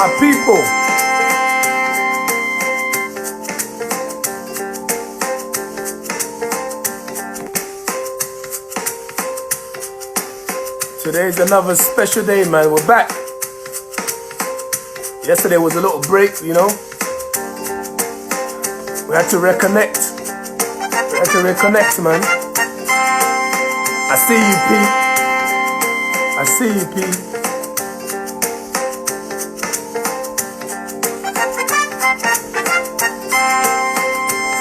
My people. Today is another special day, man. We're back. Yesterday was a little break, you know. We had to reconnect. Man. I see you, P.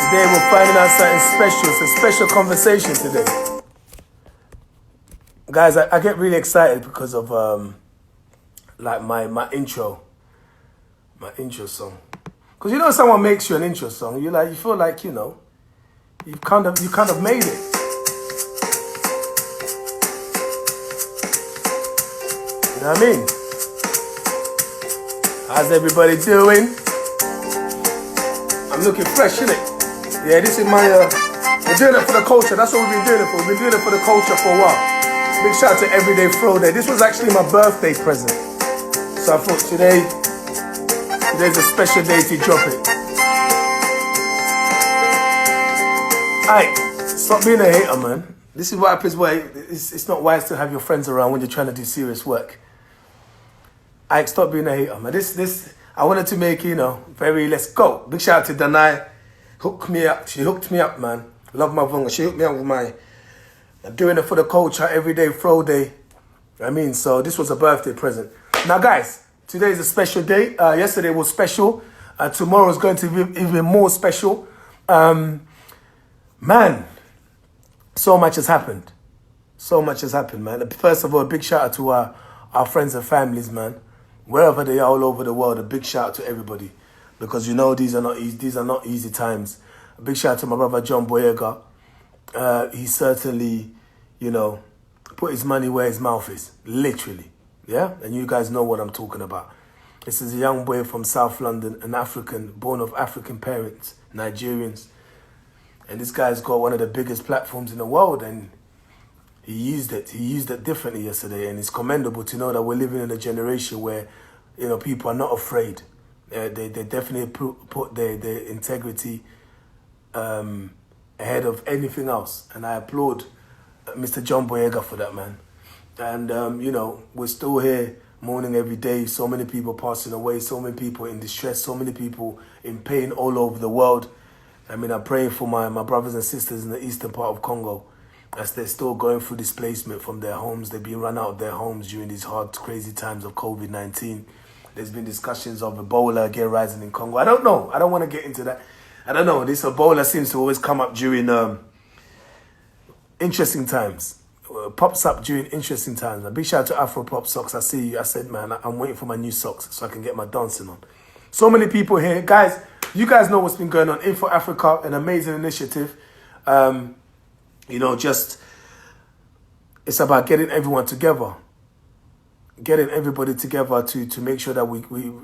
Today we're finding out something special. It's a special conversation today. Guys, I get really excited because of like my intro song. Because you know someone makes you an intro song, you feel like, you know, you kind of made it. You know what I mean? How's everybody doing? I'm looking fresh, innit? Yeah, this is my we're doing it for the culture. That's what we've been doing it for. We've been doing it for the culture for a while. Big shout out to Everyday Throw Day. This was actually my birthday present. So I thought today's a special day to drop it. Aight, stop being a hater, man. This is what happens where it's not wise to have your friends around when you're trying to do serious work. Aight, stop being a hater, man. This I wanted to make, you know, let's go. Big shout out to Danai. Hooked me up. She hooked me up, man. Love my vonga. She hooked me up with I'm doing it for the culture, Everyday Throw Day. I mean, so this was a birthday present. Now, guys, today is a special day. Yesterday was special. Tomorrow is going to be even more special. Man, so much has happened. So much has happened, man. First of all, a big shout out to our friends and families, man. Wherever they are all over the world, a big shout out to everybody. Because, you know, these are not easy times. A big shout out to my brother, John Boyega. He certainly, you know, put his money where his mouth is, literally, yeah? And you guys know what I'm talking about. This is a young boy from South London, an African, born of African parents, Nigerians. And this guy's got one of the biggest platforms in the world, and he used it differently yesterday, and it's commendable to know that we're living in a generation where, you know, people are not afraid. They definitely put their integrity ahead of anything else. And I applaud Mr. John Boyega for that, man. And, you know, we're still here mourning every day. So many people passing away, so many people in distress, so many people in pain all over the world. I mean, I'm praying for my brothers and sisters in the eastern part of Congo as they're still going through displacement from their homes. They've been run out of their homes during these hard, crazy times of COVID-19. There's been discussions of Ebola again rising in Congo. I don't know. I don't want to get into that. I don't know. This Ebola seems to always come up during interesting times. Pops up during interesting times. A big shout out to Afro Pop Socks. I see you. I said, man, I'm waiting for my new socks so I can get my dancing on. So many people here. Guys, you guys know what's been going on. INFORAFRICA, an amazing initiative. You know, it's about getting everyone together. Getting everybody together to make sure that we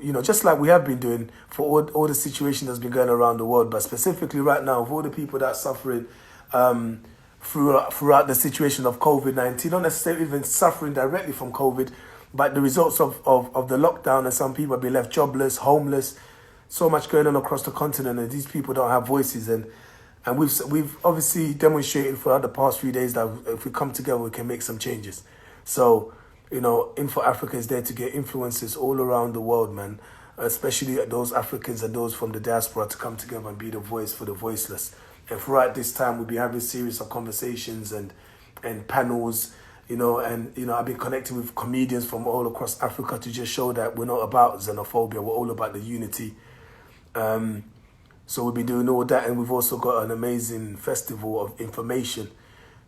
you know, just like we have been doing for all the situation that's been going around the world, but specifically right now, of all the people that are suffering throughout the situation of COVID-19, not necessarily even suffering directly from COVID, but the results of the lockdown, and some people have been left jobless, homeless, so much going on across the continent, and these people don't have voices, and we've obviously demonstrated throughout the past few days that if we come together, we can make some changes. So, you know, INFORAFRICA is there to get influencers all around the world, man, especially those Africans and those from the diaspora to come together and be the voice for the voiceless. And throughout this time, we'll be having a series of conversations and panels, you know, and, you know, I've been connecting with comedians from all across Africa to just show that we're not about xenophobia, we're all about the unity. So we'll be doing all that, and we've also got an amazing festival of information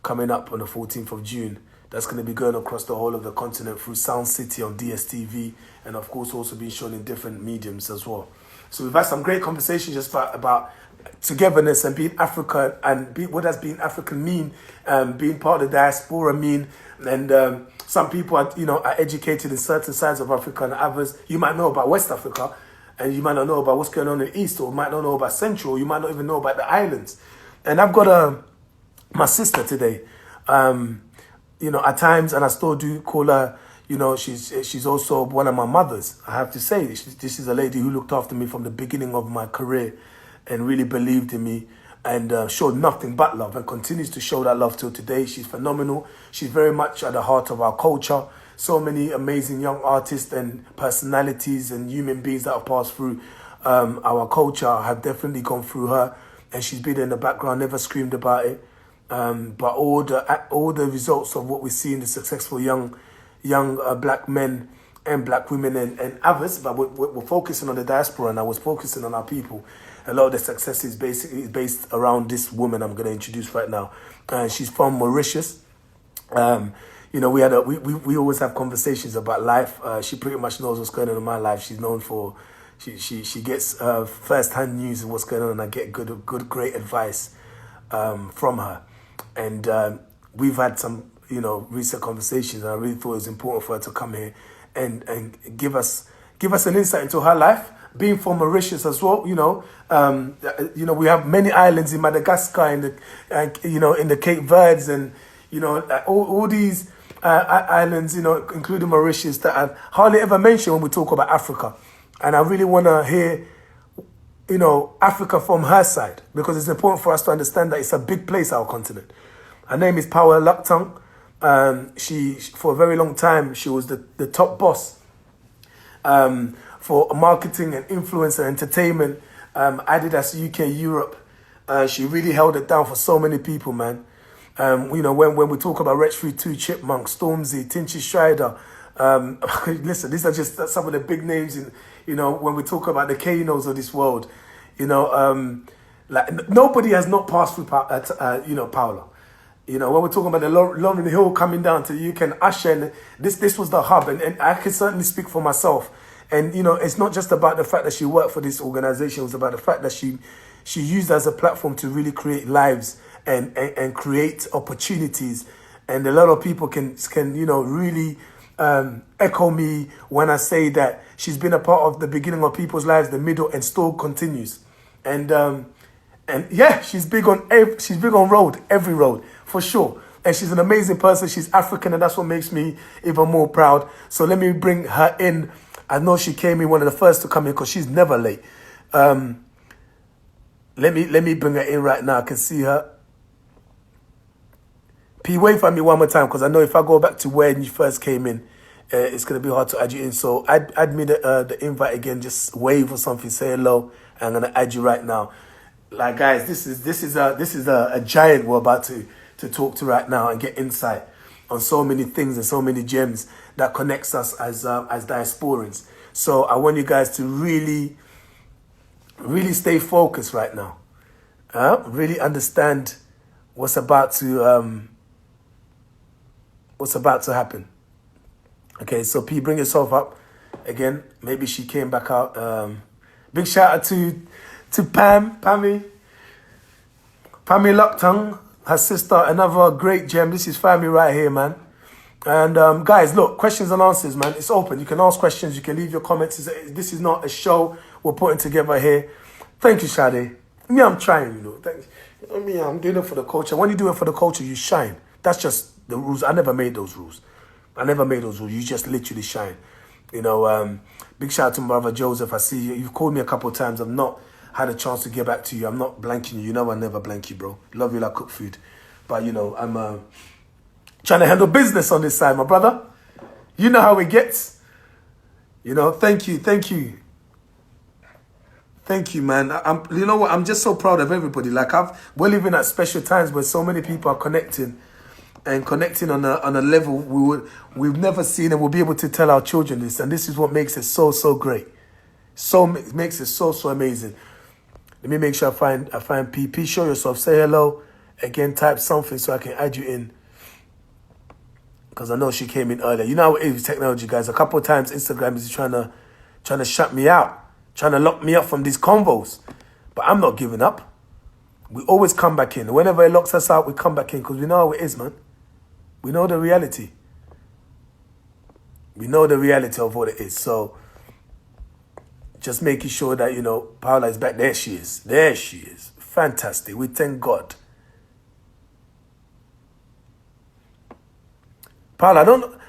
coming up on the 14th of June. That's going to be going across the whole of the continent through Sound City on DSTV, and of course also being shown in different mediums as well. So we've had some great conversations just about togetherness and being African, and what does being African mean, being part of the diaspora mean, and some people are, you know, are educated in certain sides of Africa, and others, you might know about West Africa, and you might not know about what's going on in the East, or might not know about Central, you might not even know about the islands. And I've got my sister today, you know, at times, and I still do call her, You know, she's also one of my mothers. I have to say, this is a lady who looked after me from the beginning of my career and really believed in me and showed nothing but love and continues to show that love till today. She's phenomenal. She's very much at the heart of our culture. So many amazing young artists and personalities and human beings that have passed through our culture have definitely gone through her, and she's been in the background, never screamed about it. But all the results of what we see in the successful young black men and black women and others, but we're focusing on the diaspora, and I was focusing on our people. A lot of the success is based around this woman I'm going to introduce right now. She's from Mauritius. You know, we always have conversations about life. She pretty much knows what's going on in my life. She's known for she gets first-hand news of what's going on, and I get great advice from her. And we've had some, you know, recent conversations, and I really thought it was important for her to come here and give us an insight into her life, being from Mauritius as well. You know, we have many islands in Madagascar and you know, in the Cape Verdes, and you know, all these islands, you know, including Mauritius, that I hardly ever mention when we talk about Africa. And I really want to hear, you know, Africa from her side, because it's important for us to understand that it's a big place, our continent. Her name is Paula Lucktung. She, for a very long time, she was the top boss for marketing and influence and entertainment, Adidas UK Europe. She really held it down for so many people, man. You know, when we talk about Wretch 2, Chipmunk, Stormzy, Tinchy Strider, listen, these are just some of the big names in, you know, when we talk about the Kanos of this world, you know, like nobody has not passed through, you know, Paula. You know, when we're talking about the Lauryn Hill coming down to UK and Usher, and this was the hub, and I can certainly speak for myself. And, you know, it's not just about the fact that she worked for this organization, it was about the fact that she used as a platform to really create lives and create opportunities. And a lot of people can you know, really echo me when I say that she's been a part of the beginning of people's lives, the middle, and still continues. And yeah, she's big on road, every road, for sure. And she's an amazing person. She's African, and that's what makes me even more proud. So let me bring her in. I know she came in one of the first to come in because she's never late. Let me bring her in right now. I can see her. P, wait for me one more time, because I know if I go back to when you first came in, it's going to be hard to add you in. So add me the invite again. Just wave or something. Say hello. And I'm going to add you right now. Like, guys, this is a giant we're about to talk to right now and get insight on so many things and so many gems that connects us as diasporans. So I want you guys to really, really stay focused right now. Really understand what's about to happen. Okay, so P, bring yourself up again. Maybe she came back out. Big shout out to Pammy Lucktung, her sister, another great gem. This is family right here, man. And guys, look, questions and answers, man. It's open. You can ask questions. You can leave your comments. This is not a show we're putting together here. Thank you, Sade. Me, I'm trying, you know. Thank you. Me, I'm doing it for the culture. When you do it for the culture, you shine. That's just the rules. I never made those rules. You just literally shine. You know, big shout out to my brother Joseph. I see you. You've called me a couple of times. I've not had a chance to get back to you. I'm not blanking you. You know I never blank you, bro. Love you like cook food. But, you know, I'm trying to handle business on this side, my brother. You know how it gets. You know, thank you. Thank you, man. You know what? I'm just so proud of everybody. Like, we're living at special times where so many people are connecting on a level we've never seen, and we'll be able to tell our children this. And this is what makes it so great. Makes it so amazing. Let me make sure I find PP. Show yourself. Say hello. Again, type something so I can add you in. Because I know she came in earlier. You know how it is with technology, guys. A couple of times Instagram is trying to shut me out. Trying to lock me up from these convos. But I'm not giving up. We always come back in. Whenever it locks us out, we come back in because we know how it is, man. We know the reality. We know the reality of what it is. So just making sure that, you know, Paula is back. There she is. There she is. Fantastic. We thank God. Paula,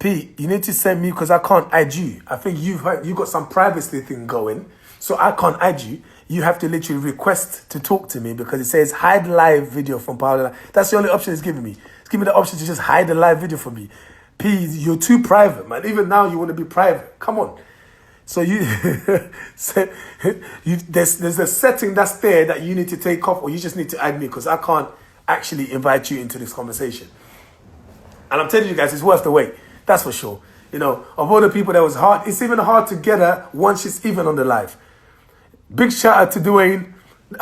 Pete, you need to send me because I can't add you. I think you got some privacy thing going, so I can't add you. You have to literally request to talk to me because it says hide live video from Paula. That's the only option it's giving me. It's giving me the option to just hide the live video from me. P, you're too private, man. Even now you want to be private. Come on. So so there's a setting that's there that you need to take off, or you just need to add me because I can't actually invite you into this conversation. And I'm telling you guys, it's worth the wait. That's for sure. You know, of all the people that was hard, it's even hard to get her once she's even on the live. Big shout out to Dwayne. Do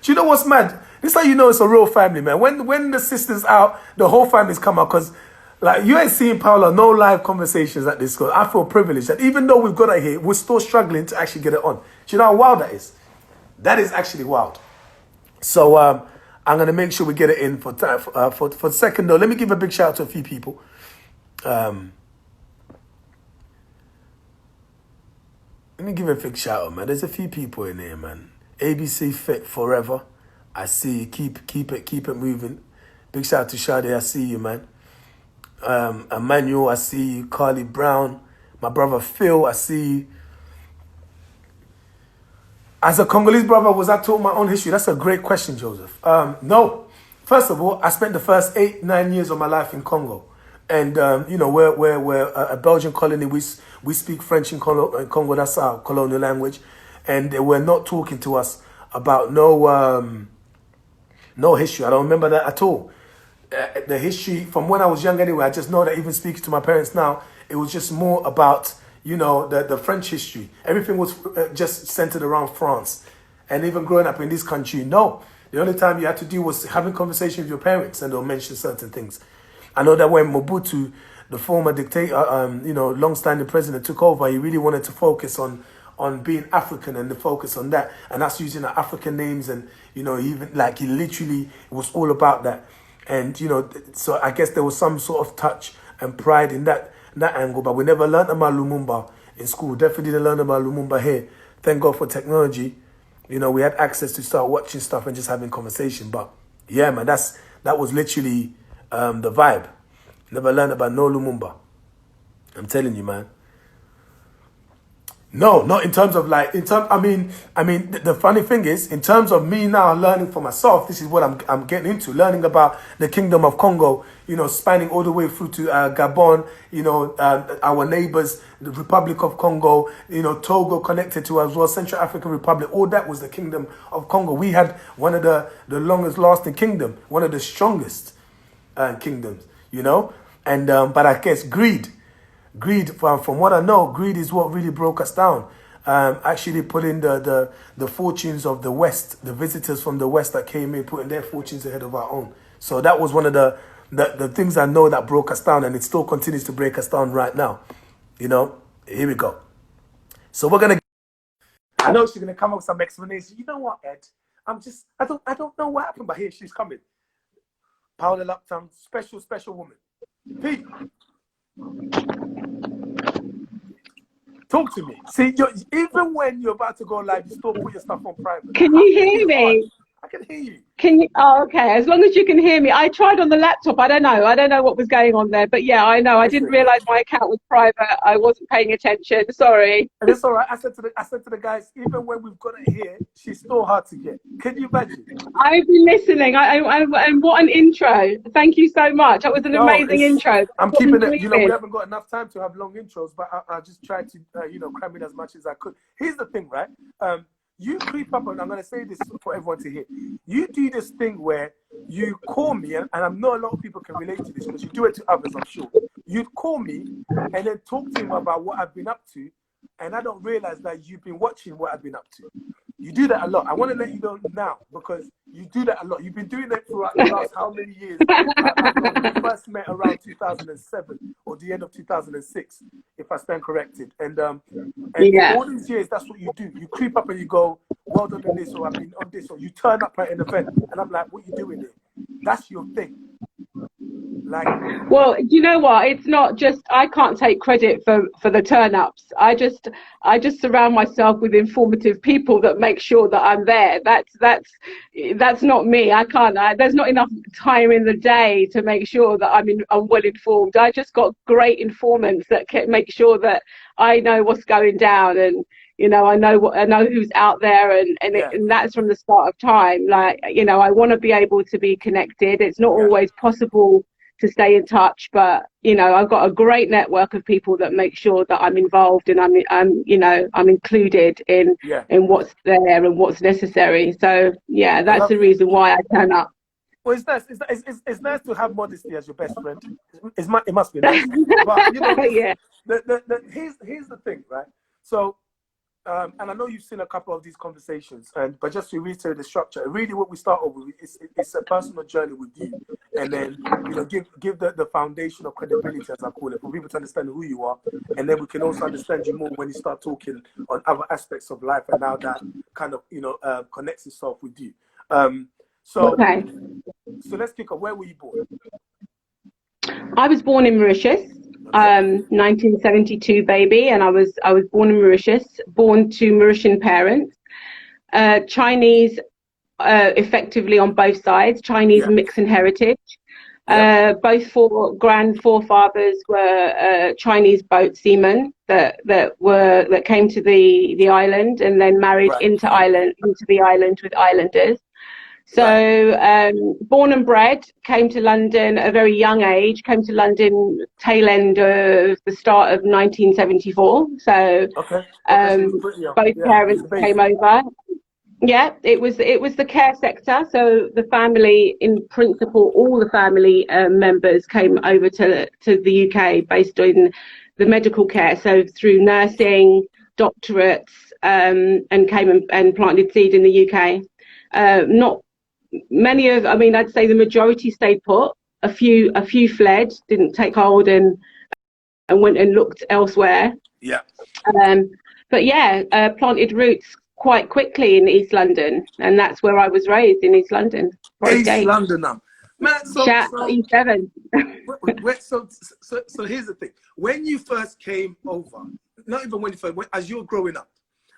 you know what's mad? This is how you know it's a real family, man. When the sister's out, the whole family's come out because, like, you ain't seeing Paula no live conversations at this school. I feel privileged that even though we've got her here, we're still struggling to actually get it on. Do you know how wild that is? That is actually wild. So I'm gonna make sure we get it in for the second though. Let me give a big shout out to a few people. Let me give a big shout out, man. There's a few people in here, man. ABC Fit Forever. I see you. Keep it moving. Big shout out to Shade. I see you, man. Emmanuel, I see you. Carly Brown. My brother Phil, I see you. As a Congolese brother, was I taught my own history? That's a great question, Joseph. No. First of all, I spent the first 8-9 years of my life in Congo. And, you know, we're a Belgian colony. We speak French in Congo. That's our colonial language. And they were not talking to us about no history. I don't remember that at all. The history from when I was young anyway, I just know that even speaking to my parents now, it was just more about, you know, the French history. Everything was just centered around France. And even growing up in this country, no. The only time you had to do was having conversation with your parents and they'll mention certain things. I know that when Mobutu, the former dictator, you know, long-standing president, took over, he really wanted to focus on being African and the focus on that. And that's using the African names and, you know, even like he literally was all about that. And, you know, so I guess there was some sort of touch and pride in that angle. But we never learned about Lumumba in school. Definitely didn't learn about Lumumba here. Thank God for technology. You know, we had access to start watching stuff and just having conversation. But yeah, man, that was literally the vibe. Never learned about no Lumumba. I'm telling you, man. No, not in terms of like, I mean, the funny thing is, in terms of me now learning for myself, this is what I'm getting into, learning about the Kingdom of Congo, you know, spanning all the way through to Gabon, you know, our neighbors, the Republic of Congo, you know, Togo connected to as well, Central African Republic, all that was the Kingdom of Congo. We had one of the longest lasting kingdom, one of the strongest kingdoms, you know, and but I guess greed, from what I know, greed is what really broke us down. Actually putting the fortunes of the West, the visitors from the West that came in, putting their fortunes ahead of our own. So that was one of the things I know that broke us down, and it still continues to break us down right now. You know, here we go. So we're gonna. I know she's gonna come up with some explanation. You know what, Ed? I don't know what happened, but here she's coming. Paula Lapton, special woman. Pete. Talk to me. See, even when you're about to go live, you still put your stuff on private. Can you hear me? I can hear you. Can you? Oh, okay. As long as you can hear me. I tried on the laptop. I don't know what was going on there. But yeah, I know. I didn't realize my account was private. I wasn't paying attention. Sorry. And it's all right. I said to the guys, even when we've got it here, she's still hard to get. Can you imagine? I've been listening. And what an intro. Thank you so much. That was an amazing intro. I'm keeping it. You know, we haven't got enough time to have long intros, but I just tried to, you know, cram in as much as I could. Here's the thing, right? You creep up, and I'm going to say this for everyone to hear. You do this thing where you call me, and I know a lot of people can relate to this because you do it to others, I'm sure. You'd call me and then talk to him about what I've been up to, and I don't realize that you've been watching what I've been up to. You do that a lot. I want to let you know now because you do that a lot. You've been doing it throughout the last how many years? We first met around 2007 or the end of 2006, if I stand corrected. And yeah. all these years, that's what you do. You creep up and you go, well done on this, or I've been on this, or you turn up at an event, and I'm like, what are you doing there? That's your thing. Like, Well, do you know what? It's not just, I can't take credit for the turn-ups. I just surround myself with informative people that make sure that I'm there. That's not me. I can't. There's not enough time in the day to make sure that I'm well informed. I just got great informants that can make sure that I know what's going down, and I know who's out there, and that's from the start of time. Like, I want to be able to be connected. It's not always possible to stay in touch, but I've got a great network of people that make sure that I'm involved, and I'm included in what's there and what's necessary. So that's the reason why I turn up. Well, it's nice. It's nice to have modesty as your best friend. It must be nice. But here's the thing, right? So, and I know you've seen a couple of these conversations, but just to reiterate the structure, really what we start off with it's a personal journey with you, and then give the foundation of credibility, as I call it, for people to understand who you are, and then we can also understand you more when you start talking on other aspects of life and how that kind of connects itself with you. So let's kick off. Where were you born? I was born in Mauritius, 1972 baby, and I was born in Mauritius, born to Mauritian parents, Chinese, effectively on both sides, Chinese mixed heritage. Both forefathers were Chinese boat seamen that came to the island and then married into the island with islanders. So born and bred, came to London at a very young age, came to London tail end of the start of 1974. So both parents came over. Yeah, it was the care sector. So the family, in principle, all the family members came over to the UK based on the medical care. So through nursing, doctorates, and came and planted seed in the UK. Not many I'd say the majority stayed put. A few fled, didn't take hold, and went and looked elsewhere. But planted roots quite quickly in East London, and that's where I was raised, in East London. East London, man. So E7. So here's the thing: when you first came over, not even when you first, as you were growing up,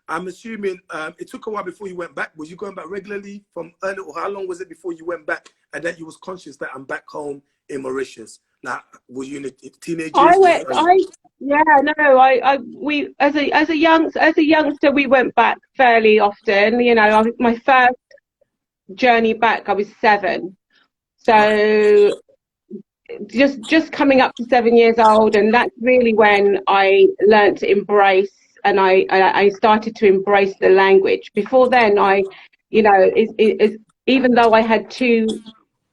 I'm assuming it took a while before you went back. Was you going back regularly from early, or how long was it before you went back and that you was conscious that I'm back home in Mauritius? Like, were you in a teenager? We as a youngster we went back fairly often. My first journey back I was 7, so just coming up to 7 years old, and that's really when I learned to embrace. And I started to embrace the language. Before then, even though I had 2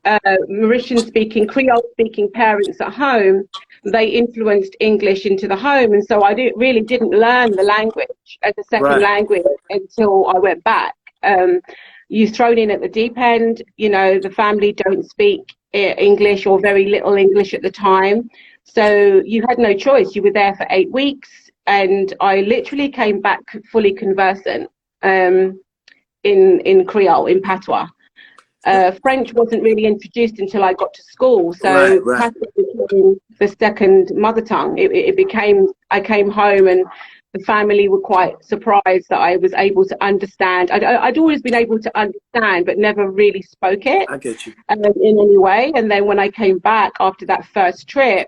Mauritian-speaking, Creole-speaking parents at home, they influenced English into the home, and so I really didn't learn the language as a second language until I went back. You're thrown in at the deep end. The family don't speak English or very little English at the time, so you had no choice. You were there for 8 weeks. And I literally came back fully conversant in Creole, in Patois. French wasn't really introduced until I got to school, so Patois became the second mother tongue. I came home, and the family were quite surprised that I was able to understand. I'd always been able to understand, but never really spoke it. I get you. In any way. And then when I came back after that first trip,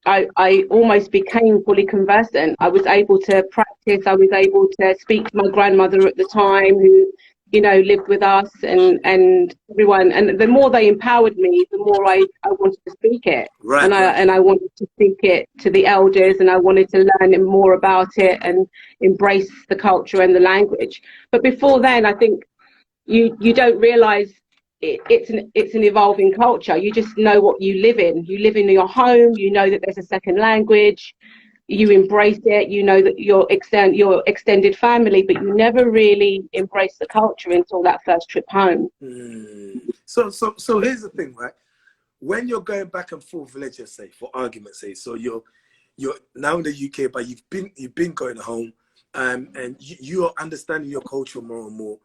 I almost became fully conversant. I was able to practice. I was able to speak to my grandmother at the time, who, lived with us, and everyone. And the more they empowered me, the more I wanted to speak it. And I wanted to speak it to the elders, and I wanted to learn more about it and embrace the culture and the language. But before then, I think you don't realize it's an evolving culture. You just know what you live in. You live in your home. You know that there's a second language. You embrace it. You know that your extended family, but you never really embrace the culture until that first trip home. So here's the thing, right? When you're going back and forth, let's just say, for argument's sake, so you're now in the UK, but you've been going home, and you are understanding your culture more and more.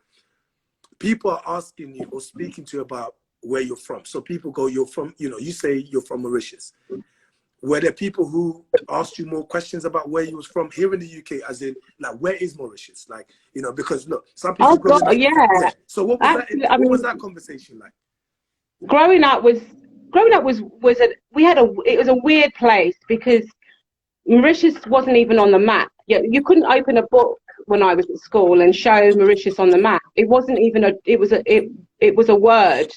People are asking you or speaking to you about where you're from. So people go, you're from, you know, you say you're from Mauritius. Were there people who asked you more questions about where you was from here in the UK, as in, like, where is Mauritius? Like, you know, because look, some people Oh go God, to yeah. yeah. So what was Actually, what was that conversation like? growing up was it was a weird place because Mauritius wasn't even on the map. You couldn't open a book when I was at school and show Mauritius on the map. It wasn't even it was a word,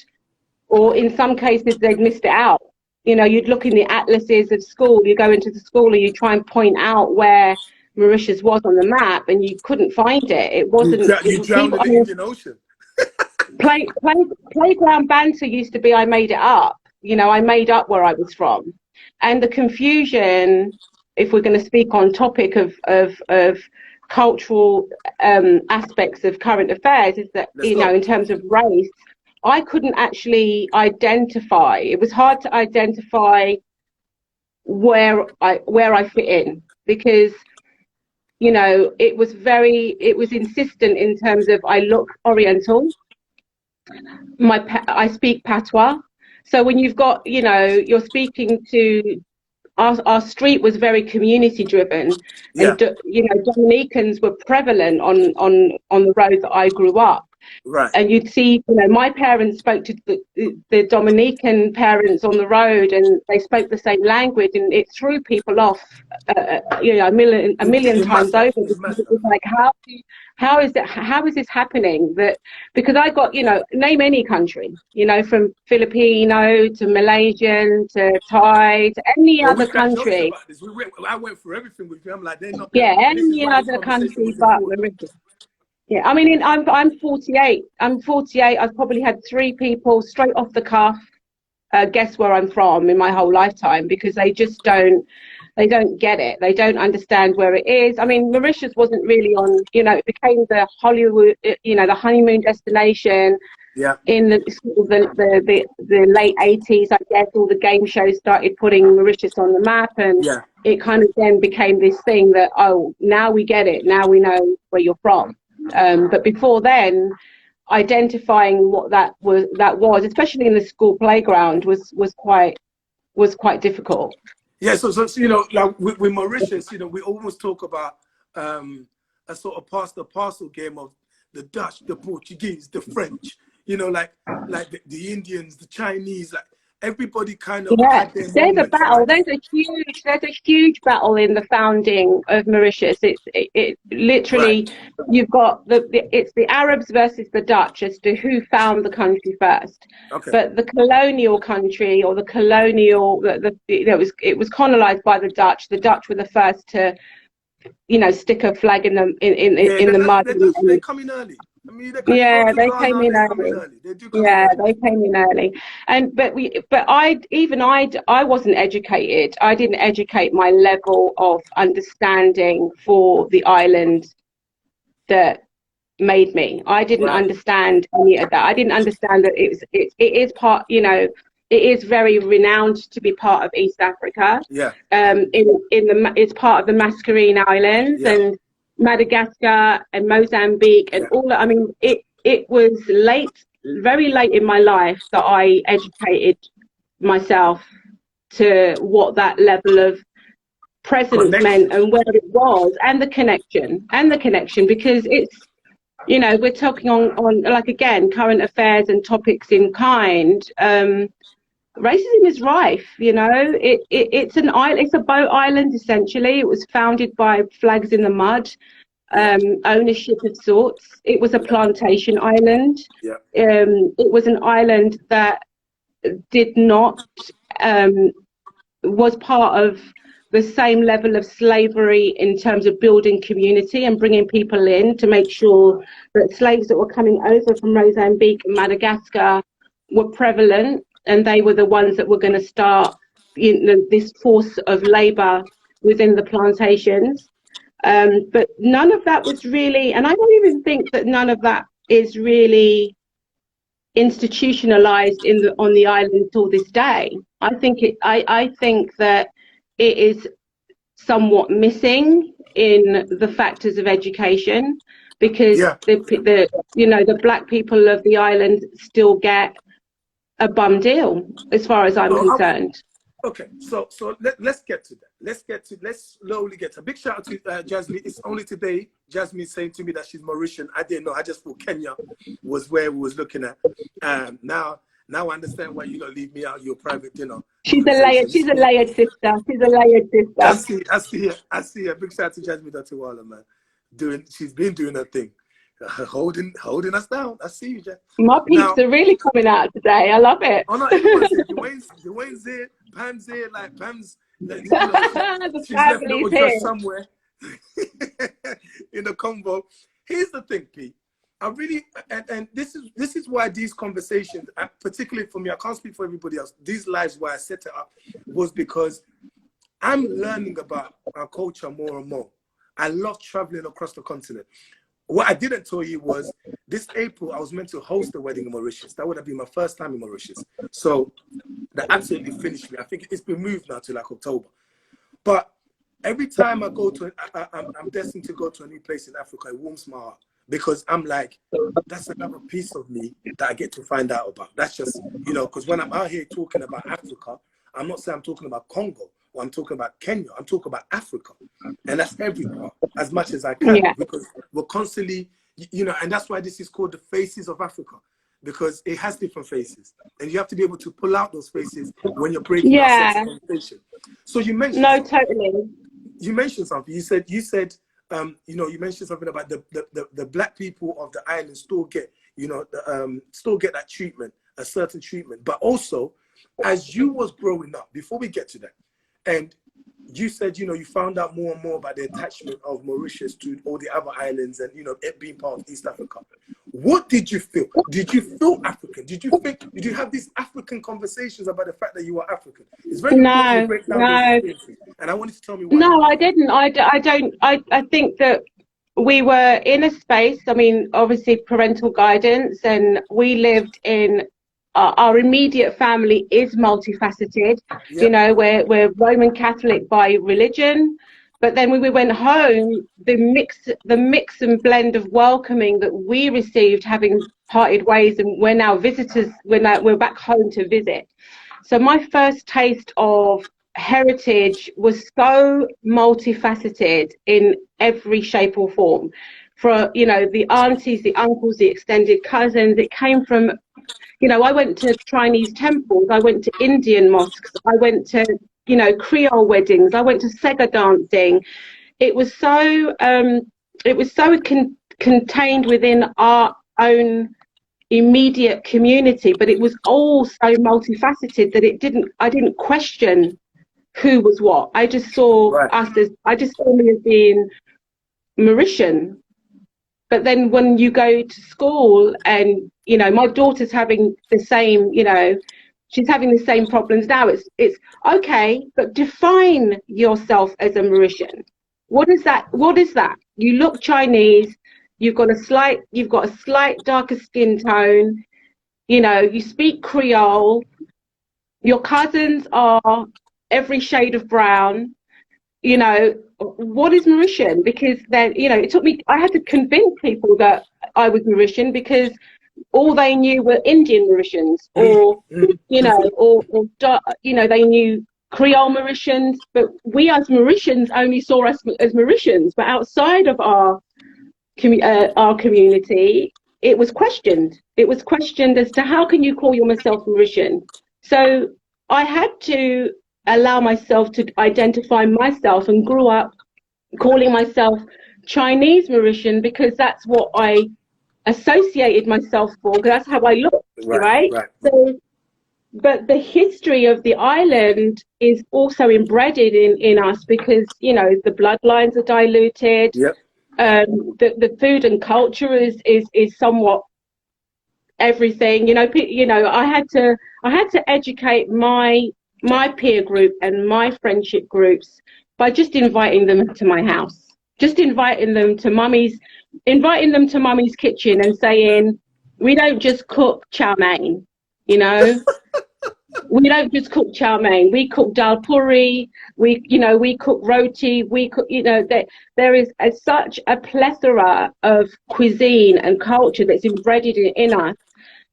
or in some cases they'd missed it out. You know, you'd look in the atlases of school, you go into the school and you try and point out where Mauritius was on the map, and you couldn't find it. It wasn't. You drowned in the Indian Ocean. Playground banter used to be, I made it up. You know, I made up where I was from, and the confusion. If we're going to speak on topic of cultural aspects of current affairs, is that in terms of race, I couldn't actually identify. It was hard to identify where I fit in, because it was insistent in terms of I look Oriental. I speak patois. So when you've got, you're speaking to our street was very community driven, and Dominicans were prevalent on the road that I grew up. Right. And you'd see, my parents spoke to the Dominican parents on the road, and they spoke the same language, and it threw people off, a million times over. Because it was like, how is this happening? Because I got, name any country, from Filipino to Malaysian to Thai to any other country. I went for everything with you. I'm like, they're not. Yeah, any other country but Mauritius. Yeah, I mean, I'm 48. I'm 48. I've probably had 3 people straight off the cuff guess where I'm from in my whole lifetime, because they just don't get it. They don't understand where it is. I mean, Mauritius wasn't really on. It became the Hollywood, the honeymoon destination. Yeah. In the late 80s, I guess, all the game shows started putting Mauritius on the map, and it kind of then became this thing that, oh, now we get it. Now we know where you're from. But before then, identifying what that was, especially in the school playground, was quite difficult. Yeah, so like with Mauritius, we almost talk about a sort of pass the parcel game of the Dutch, the Portuguese, the French, like the Indians, the Chinese, like everybody kind of had their there's moments, a battle. right? There's a huge battle in the founding of Mauritius. It literally, you've got it's the Arabs versus the Dutch as to who found the country first. Okay. But the colonial country, or the colonial, it was colonized by the Dutch. The Dutch were the first to, stick a flag in the mud. They come in early. I mean, they came in early. They came in early. But I wasn't educated. I didn't educate my level of understanding for the island that made me. I didn't understand any of that. I didn't understand that it is part, it is very renowned to be part of East Africa. Yeah. It's part of the Mascarene Islands and Madagascar and Mozambique and all that. I mean, it was very late in my life that I educated myself to what that level of presence meant and where it was, and the connection, because it's, we're talking on like, again, current affairs and topics in kind. Racism is rife, it's a boat island, essentially. It was founded by flags in the mud, ownership of sorts. It was a plantation island. It was an island that did not, was part of the same level of slavery in terms of building community and bringing people in to make sure that slaves that were coming over from Mozambique and Madagascar were prevalent, and they were the ones that were going to start this force of labor within the plantations. But none of that was really, and I don't even think that none of that is really institutionalized on the island till this day. I think that it is somewhat missing in the factors of education, because the black people of the island still get a bum deal as far as I'm concerned. Okay, so let's get to that. Let's slowly get to. A big shout out to Jasmine. It's only today Jasmine saying to me that she's Mauritian. I didn't know. I just thought Kenya was where we was looking at. Now I understand why you don't leave me out your private dinner. She's a layered sister. She's a layered sister. I see her. Big shout out to Jasmine Datiwala, man. She's been doing her thing. Holding us down. I see you, Jack. My peeps are really coming out today. I love it. Oh no, everyone's here. Dwayne's here. Pam's here. Like Pam's, like, you know, she's left little just somewhere in the convo. Here's the thing, Pete. I really, and this is why these conversations, particularly for me, I can't speak for everybody else. These lives why I set it up was because I'm learning about our culture more and more. I love traveling across the continent. What I didn't tell you was this April, I was meant to host a wedding in Mauritius. That would have been my first time in Mauritius. So that absolutely finished me. I think it's been moved now to like October. But every time I go to, I'm destined to go to a new place in Africa, it warms my heart. Because I'm like, that's another piece of me that I get to find out about. That's just, you know, because when I'm out here talking about Africa, I'm not saying I'm talking about Congo. Or I'm talking about Kenya. I'm talking about Africa. And that's everywhere, as much as I can. Yeah. Because we're constantly, you know, and that's why this is called the faces of Africa. Because it has different faces. And you have to be able to pull out those faces when you're breaking out such a conversation. So you mentioned totally. You mentioned something. You said, you know, you mentioned something about the black people of the island still get, you know, still get that treatment, a certain treatment. But also, as you was growing up, before we get to that, and you said, you know, you found out more and more about the attachment of Mauritius to all the other islands and, you know, it being part of East Africa. What did you feel? Did you feel African? Did you have these African conversations about the fact that you were African? It's very important to break down those experiences. And I wanted to tell me why. No, I didn't. I think that we were in a space, I mean, obviously parental guidance, and we lived in our immediate family is multifaceted. Yep. You know, we're Roman Catholic by religion, but then when we went home, the mix and blend of welcoming that we received, having parted ways, and we're now visitors. We're back home to visit. So my first taste of heritage was so multifaceted in every shape or form. For, you know, the aunties, the uncles, the extended cousins, it came from, you know, I went to Chinese temples, I went to Indian mosques, I went to, you know, Creole weddings, I went to Sega dancing. It was so contained within our own immediate community, but it was all so multifaceted that I didn't question who was what. I just saw me as being Mauritian. But then when you go to school and, you know, my daughter's having the same, you know, she's having the same problems now. It's okay, but define yourself as a Mauritian. What is that? You look Chinese, you've got a slight darker skin tone, you know, you speak Creole, your cousins are every shade of brown, you know. What is Mauritian? Because then, you know, I had to convince people that I was Mauritian because all they knew were Indian Mauritians, or, you know, or you know, they knew Creole Mauritians, but we as Mauritians only saw us as Mauritians. But outside of our community, it was questioned. It was questioned as to how can you call yourself Mauritian? So I had to allow myself to identify myself and grew up calling myself Chinese Mauritian because that's what I associated myself for, because that's how I look, right? So, but the history of the island is also embedded in us because, you know, the bloodlines are diluted. Yep. The food and culture is somewhat everything. You know, I had to educate my peer group and my friendship groups by just inviting them to my house, just inviting them to mummy's kitchen and saying, we don't just cook chow mein, you know. We don't just cook chow mein. We cook dal puri. We cook roti. We cook, you know, there is such a plethora of cuisine and culture that's embedded in us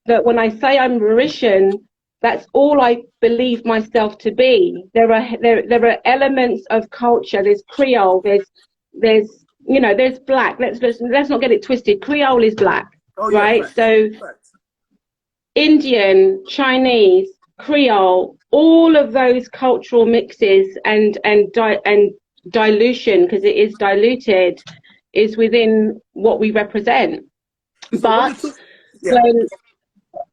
that when I say I'm Mauritian, That's all I believe myself to be. There are elements of culture. There's Creole. There's you know, there's black. Let's not get it twisted. Creole is black, Oh yeah, right? facts. So Facts. Indian, Chinese, Creole, all of those cultural mixes and dilution, because it is diluted, is within what we represent. So when you But talk, yeah, when no,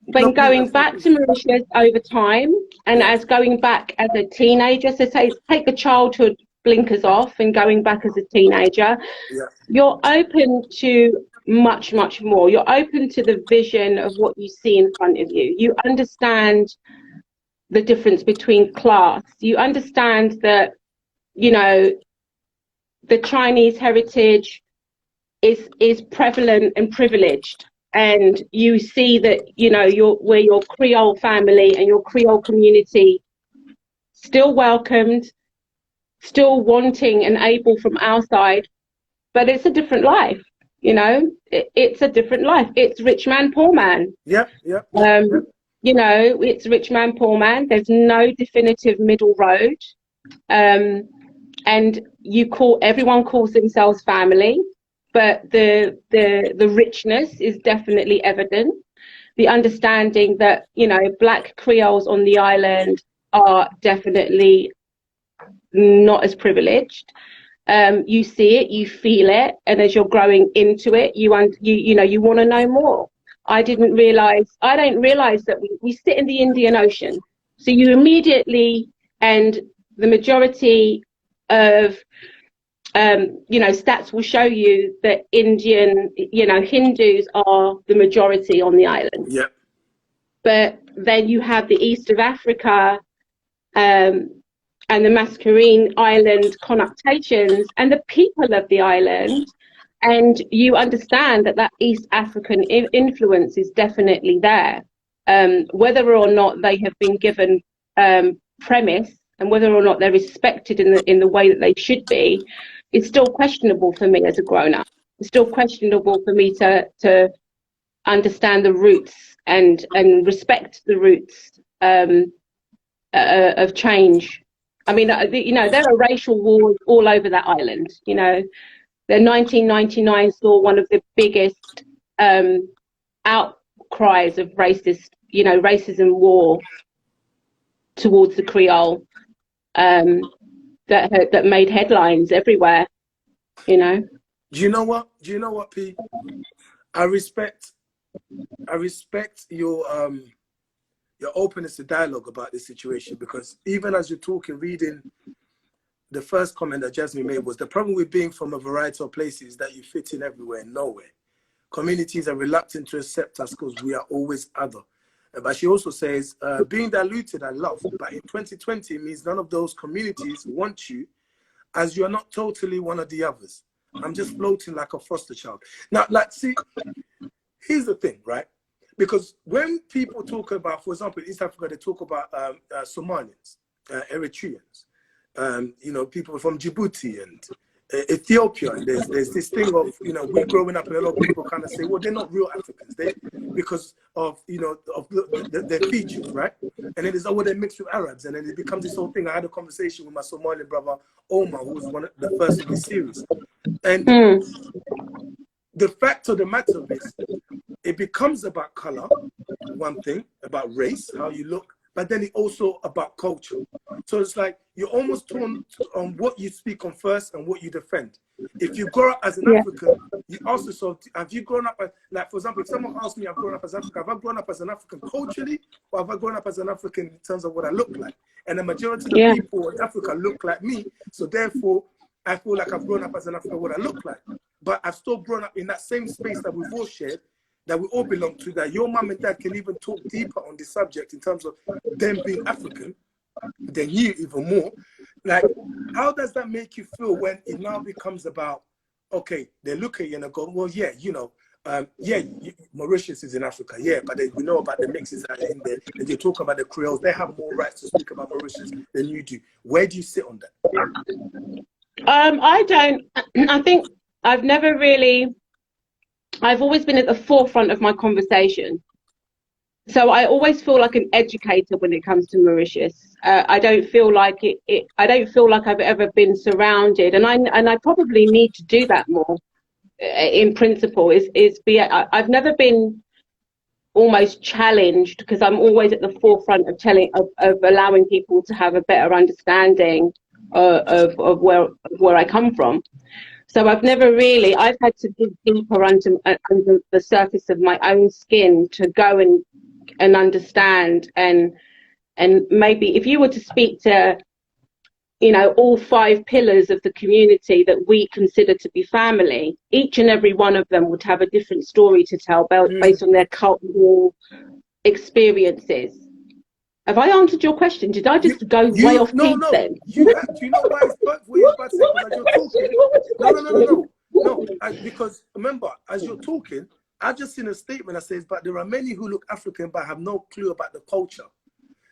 when please, going back to Mauritius over time, and yeah, as going back as a teenager, so say take the childhood blinkers off and going back as a teenager, yeah, you're open to much, much more. You're open to the vision of what you see in front of you. You understand the difference between class. You understand that, you know, the Chinese heritage is prevalent and privileged. And you see that, you know, where your Creole family and your Creole community still welcomed, still wanting and able from our side, but it's a different life. You know, it's a different life. It's rich man, poor man. yeah, yeah, yeah. You know, it's rich man, poor man. There's no definitive middle road. And everyone calls themselves family, but the richness is definitely evident. The understanding that, you know, black Creoles on the island are definitely not as privileged. You see it, you feel it, and as you're growing into it, you know, you want to know more. I don't realize that we sit in the Indian Ocean. So you immediately, and the majority of you know, stats will show you that Indian, you know, Hindus are the majority on the island. Yeah. But then you have the east of Africa, and the Mascarene Island connotations and the people of the island, and you understand that East African influence is definitely there. Whether or not they have been given premise and whether or not they're respected in the way that they should be, is still questionable for me as a grown-up. It's still questionable for me to understand the roots and respect the roots of change. I mean, you know, there are racial wars all over that island. You know, the 1999 saw one of the biggest outcries of racism war towards the Creole, that made headlines everywhere. You know. Do you know what, P? I respect your openness to dialogue about this situation, because even as you're talking, reading, the first comment that Jasmine made was the problem with being from a variety of places that you fit in everywhere and nowhere. Communities are reluctant to accept us because we are always other. But she also says, being diluted, I love, but in 2020 means none of those communities want you, as you are not totally one of the others. I'm just floating like a foster child. Now, like, see, here's the thing, right? Because when people talk about, for example, in East Africa, they talk about Somalians, Eritreans, you know, people from Djibouti and Ethiopia. And there's this thing of, you know, we growing up and a lot of people kind of say, well, they're not real Africans. Because of, you know, of their features, right? And then there's, oh, they're mixed with Arabs. And then it becomes this whole thing. I had a conversation with my Somalian brother, Omar, who was one of the first of this series. And the fact of the matter is, it becomes about color, one thing, about race, how you look, but then it also about culture. So it's like you're almost torn on what you speak on first and what you defend. If you grow up as an African, you ask yourself, have you grown up, like, for example, if someone asks me, I've grown up as African, have I grown up as an African culturally, or have I grown up as an African in terms of what I look like? And the majority of the people in Africa look like me, so therefore, I feel like I've grown up as an African, what I look like. But I've still grown up in that same space that we've all shared, that we all belong to, that your mum and dad can even talk deeper on this subject in terms of them being African, than you even more. Like, how does that make you feel when it now becomes about, okay, they look at you and they go, well, yeah, you know, Mauritius is in Africa, yeah, but we know about the mixes that are in there, and you talk about the Creoles, they have more rights to speak about Mauritius than you do. Where do you sit on that? I think I've always been at the forefront of my conversation. So I always feel like an educator when it comes to Mauritius. I don't feel like I don't feel like I've ever been surrounded, and I probably need to do that more. In principle, I've never been almost challenged, because I'm always at the forefront of allowing people to have a better understanding of where I come from. So I've had to dig deeper under the surface of my own skin to go and understand, and maybe if you were to speak to, you know, all 5 pillars of the community that we consider to be family, each and every one of them would have a different story to tell based on their cultural experiences. Have I answered your question? Did I just go way off piece then? Do you know why it's what you're about to say? Because as you're talking, no. Because remember, as you're talking, I've just seen a statement that says, but there are many who look African but have no clue about the culture.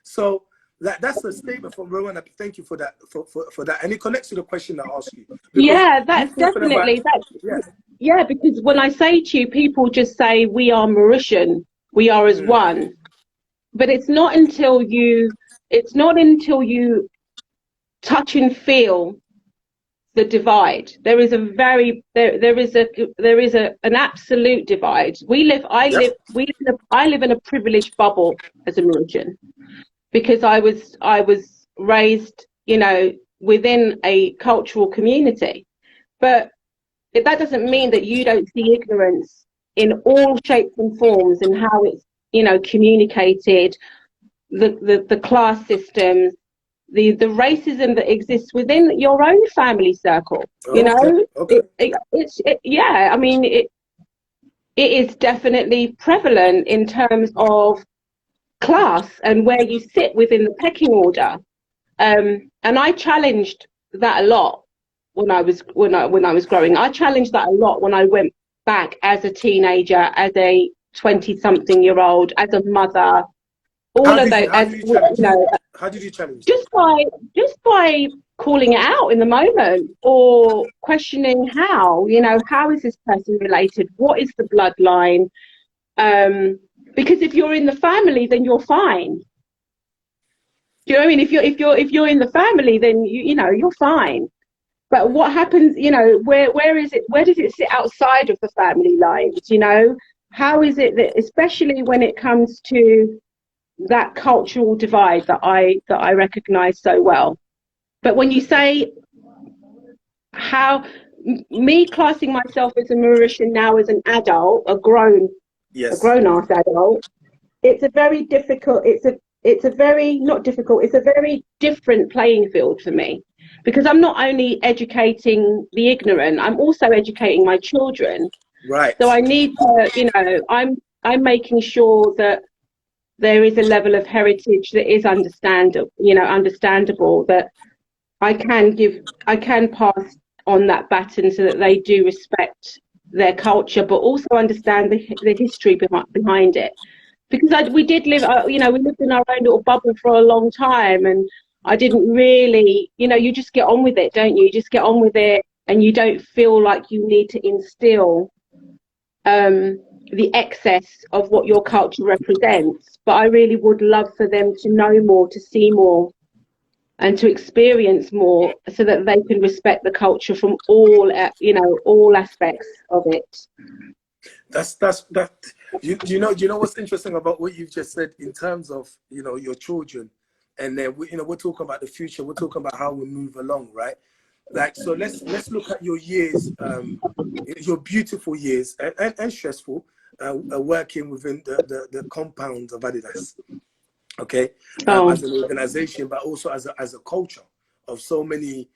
So that's a statement from Rowan. Thank you for that. For that, and it connects to the question I asked you. Yeah, that's definitely yeah. Because when I say to you, people just say we are Mauritian, we are as one, but it's not until you touch and feel the divide. There is an absolute divide. I live in a privileged bubble as a Mauritian, because I was raised, you know, within a cultural community. But that doesn't mean that you don't see ignorance in all shapes and forms, and how it's, you know, communicated, the class systems, the racism that exists within your own family circle. You know, yeah, I mean, it is definitely prevalent in terms of class and where you sit within the pecking order. And I challenged that a lot when I was growing. I challenged that a lot when I went back as a teenager, as a 20-something-year-old, as a mother. How did you challenge? Just by calling it out in the moment, or questioning how is this person related? What is the bloodline? Because if you're in the family, then you're fine. Do you know what I mean? If you're in the family, then you're fine. But what happens? You know, where is it? Where does it sit outside of the family lines? You know, how is it that, especially when it comes to that cultural divide that I recognize so well? But when you say me classing myself as a Mauritian now as an adult, a grown ass adult, it's a very difficult. It's a very different playing field for me, because I'm not only educating the ignorant, I'm also educating my children. Right. So I need to, I'm making sure that there is a level of heritage that is understandable, that I can pass on that baton, so that they do respect their culture, but also understand the history behind it. Because we did live, we lived in our own little bubble for a long time, and I didn't really, you just get on with it, don't you? You just get on with it, and you don't feel like you need to instill the excess of what your culture represents. But I really would love for them to know more, to see more, and to experience more, so that they can respect the culture from all aspects of it. Do you know what's interesting about what you've just said in terms of your children, and then we're talking about the future, we're talking about how we move along, right? Like, so let's look at your years, your beautiful years and stressful, working within the compound of Adidas, okay, as an organization, but also as a culture of so many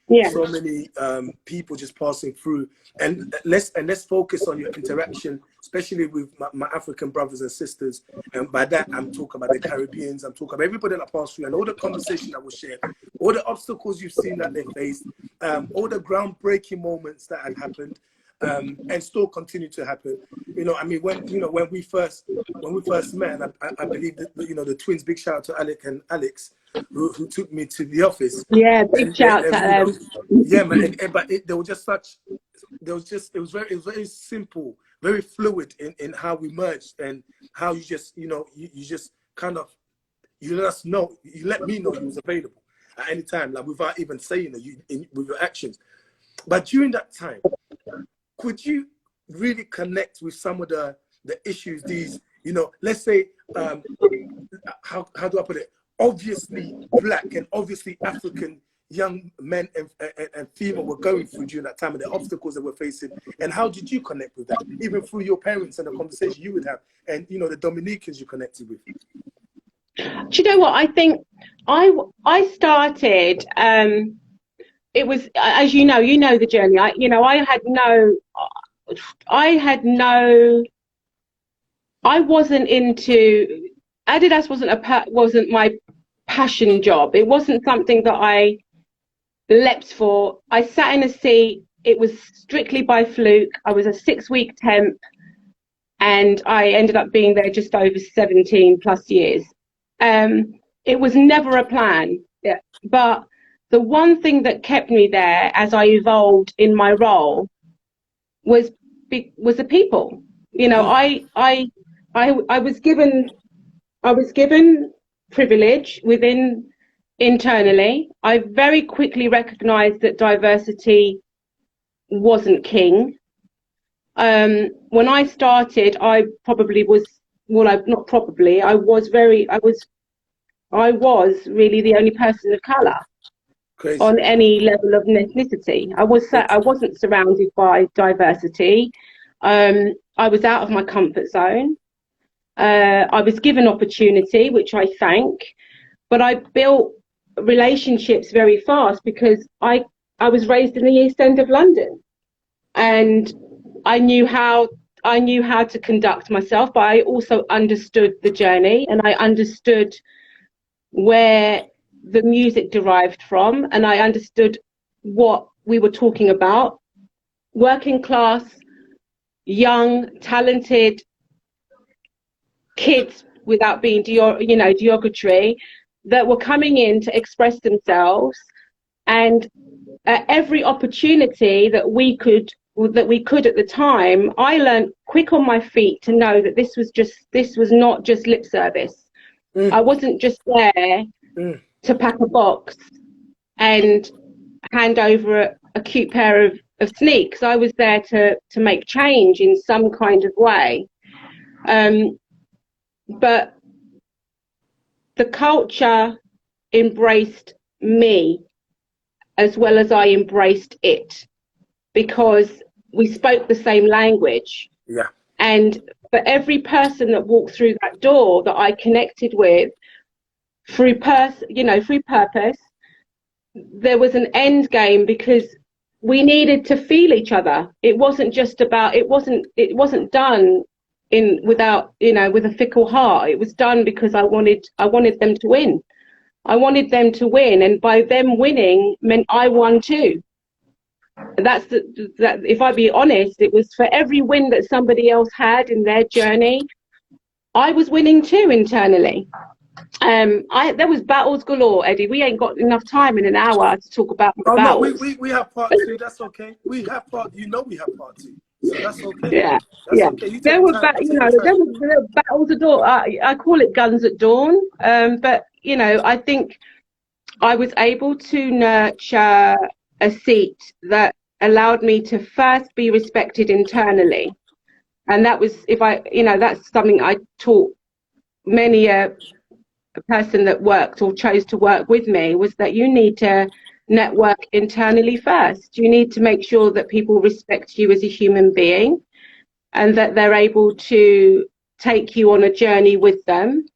people just passing through. And let's focus on your interaction, especially with my African brothers and sisters. And by that, I'm talking about the Caribbeans, I'm talking about everybody that passed through, and all the conversation that was shared, all the obstacles you've seen that they faced, all the groundbreaking moments that had happened, and still continue to happen. I mean, when we first met, and I believe that the twins, big shout out to Alec and Alex, who took me to the office. Yeah, big shout out to them. Yeah, man. But it was very simple very fluid in how we merged, and how you just, you know, you just kind of, you let us know, you let me know you was available at any time, like without even saying it, with your actions. But during that time, could you really connect with some of the issues, these, you know, let's say, how do I put it? Obviously Black and obviously African young men and female were going through during that time, and the obstacles that we're facing, and how did you connect with that, even through your parents and the conversation you would have, and, you know, the Dominicans you connected with? Do you know what? I think I started, it was, as you know the journey. I wasn't into, Adidas wasn't my passion job. It wasn't something that I leapt for. I sat in a seat. It was strictly by fluke. I was a 6-week temp, and I ended up being there just over 17 plus years. It was never a plan. Yeah. But the one thing that kept me there as I evolved in my role was the people. You know, I was given privilege internally. I very quickly recognized that diversity wasn't king. When I started, I was really the only person of color. Crazy. On any level of ethnicity. I wasn't surrounded by diversity. I was out of my comfort zone. I was given opportunity, which I thank, but I built relationships very fast because I was raised in the East End of London, and I knew how to conduct myself, but I also understood the journey, and I understood where the music derived from, and I understood what we were talking about. Working class, young, talented kids, without being derogatory, that were coming in to express themselves, and at every opportunity that we could at the time, I learned quick on my feet to know that this was not just lip service. I wasn't just there to pack a box and hand over a cute pair of sneaks. I was there to make change in some kind of way. But the culture embraced me as well as I embraced it, because we spoke the same language. Yeah. And for every person that walked through that door that I connected with, through purpose, there was an end game, because we needed to feel each other. It wasn't just about, it wasn't done with a fickle heart. It was done because I wanted them to win. I wanted them to win, and by them winning meant I won too. That if I be honest, it was for every win that somebody else had in their journey, I was winning too internally. There was battles galore, Eddie. We ain't got enough time in an hour to talk about battles. No, we have part two. That's okay. We have part. We have part two. So that's okay. Yeah, that's yeah. Okay. There were battles at dawn. I call it guns at dawn. But I think I was able to nurture a seat that allowed me to first be respected internally, and that was that's something I taught many a person that worked or chose to work with me, was that you need to network internally first. You need to make sure that people respect you as a human being, and that they're able to take you on a journey with them.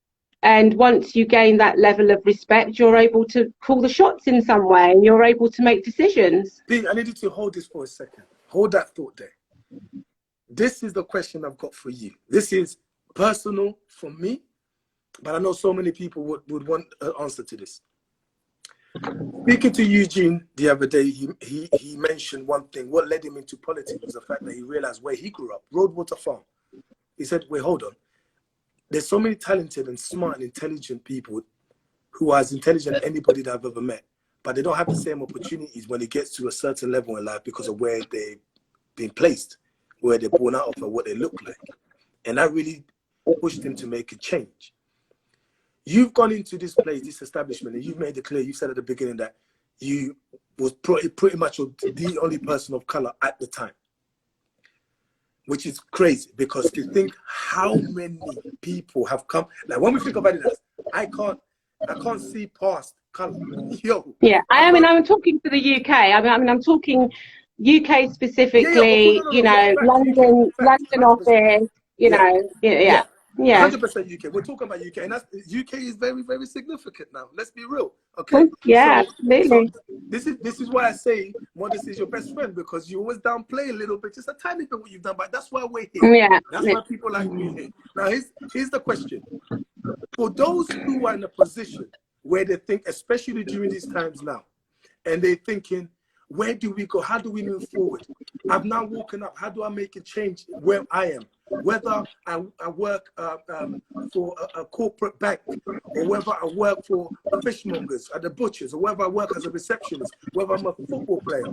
And once you gain that level of respect, you're able to call the shots in some way, and you're able to make decisions. Dean, I need you to hold this for a second. Hold that thought there. This is the question I've got for you. This is personal for me, but I know so many people would want an answer to this. Speaking to Eugene the other day, he mentioned one thing. What led him into politics was the fact that he realized where he grew up, Roadwater Farm. He said, wait, hold on. There's so many talented and smart and intelligent people who are as intelligent as anybody that I've ever met, but they don't have the same opportunities when it gets to a certain level in life because of where they've been placed. where they're born out of and what they look like. And that really pushed him to make a change. You've gone into this place, this establishment, and you've made it clear, you said at the beginning that you was pretty much the only person of color at the time, which is crazy, because to think how many people have come. Like when we think about it, I can't see past color. Yo. Yeah, I'm talking to the UK. I'm talking UK specifically. London office. Yeah. 100% UK. We're talking about UK, and that's UK is very, very significant now. Let's be real, okay? Yeah, absolutely. So this is why I say modesty is your best friend, because you always downplay a little bit, just a tiny bit what you've done, but that's why we're here. Yeah, that's why people like me here. Now here's the question: for those who are in a position where they think, especially during these times now, and they're thinking, where do we go? How do we move forward? I've now woken up. How do I make a change where I am? Whether I work for a corporate bank, or whether I work for fishmongers at the butchers, or whether I work as a receptionist, whether I'm a football player,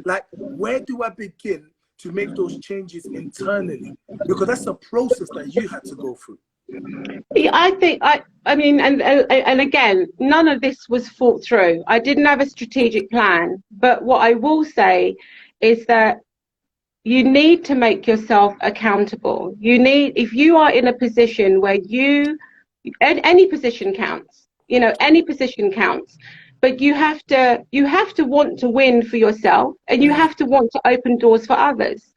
like where do I begin to make those changes internally? Because that's a process that you had to go through. I think and again, none of this was thought through. I didn't have a strategic plan, but what I will say is that you need to make yourself accountable. If you are in a position where any position counts, any position counts, but you have to want to win for yourself, and you have to want to open doors for others.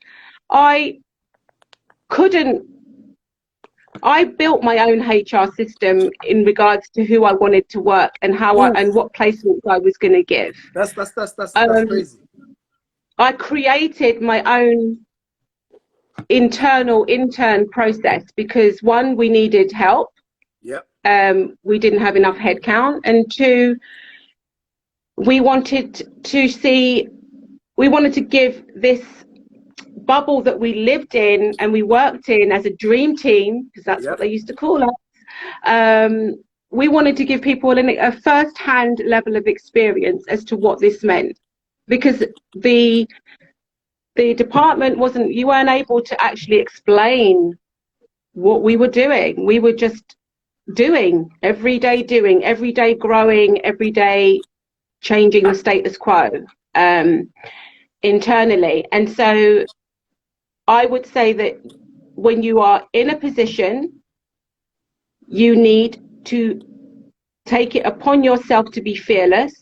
I built my own HR system in regards to who I wanted to work and and what placements I was going to give. That's crazy. I created my own intern process because, one, we needed help. Yep. We didn't have enough headcount, and two, we wanted to give this bubble that we lived in and we worked in as a dream team, because that's what they used to call us. We wanted to give people a first-hand level of experience as to what this meant, because the department you weren't able to actually explain what we were doing. We were just doing, every day growing, every day changing the status quo internally. And so I would say that when you are in a position, you need to take it upon yourself to be fearless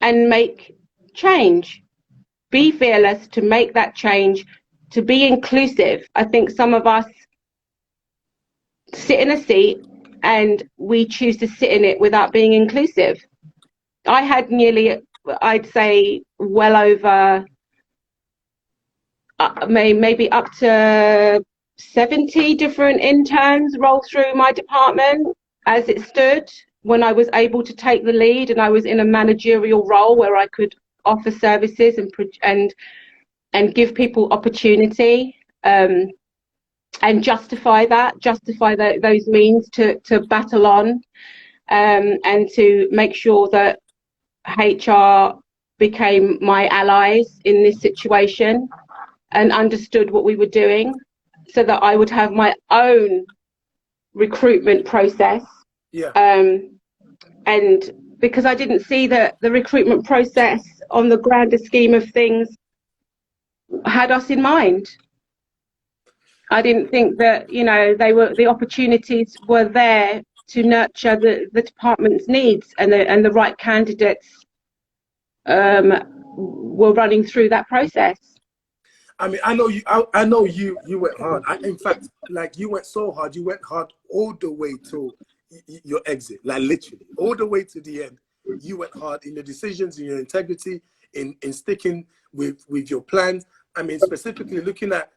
and make change. Be fearless to make that change, to be inclusive. I think some of us sit in a seat and we choose to sit in it without being inclusive. I had nearly, I'd say, well over maybe up to 70 different interns roll through my department as it stood, when I was able to take the lead and I was in a managerial role where I could offer services and give people opportunity, and justify those means to battle on, and to make sure that HR became my allies in this situation and understood what we were doing, so that I would have my own recruitment process. And because I didn't see that the recruitment process on the grander scheme of things had us in mind. I didn't think that, the opportunities were there to nurture the department's needs, and the right candidates were running through that process. I mean, I know you went hard. In fact, like, you went so hard. You went hard all the way to your exit, like literally all the way to the end. You went hard in your decisions, in your integrity, in sticking with your plans. I mean, specifically looking at,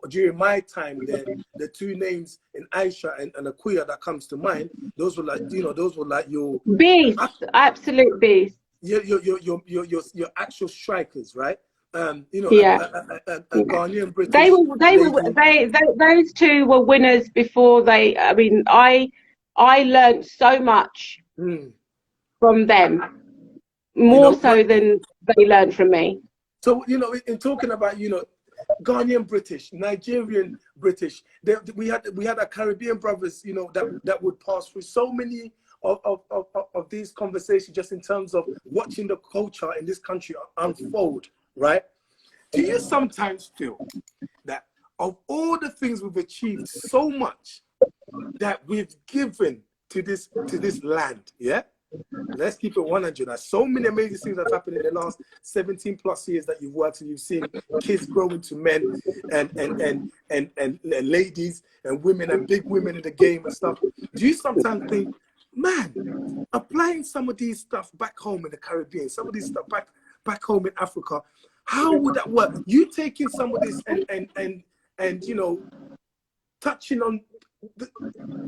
during my time there, the two names in Aisha and Akuya that comes to mind, those were like, your beast, absolute beast. Your actual strikers, right? Ghanaian British. Those two were winners before they. I mean, I learned so much from them, more so than they learned from me. So, in talking about, Ghanaian British, Nigerian British. We had our Caribbean brothers, you know, that would pass through so many of these conversations just in terms of watching the culture in this country unfold, right? Do you sometimes feel that of all the things we've achieved so much that we've given to this land, yeah? Let's keep it 100. There's so many amazing things that have happened in the last 17 plus years that you've worked and you've seen kids grow into men and ladies and women and big women in the game and stuff. Do you sometimes think, man, applying some of these stuff back home in the Caribbean, some of these stuff back home in Africa, how would that work? You taking some of this and you know, touching on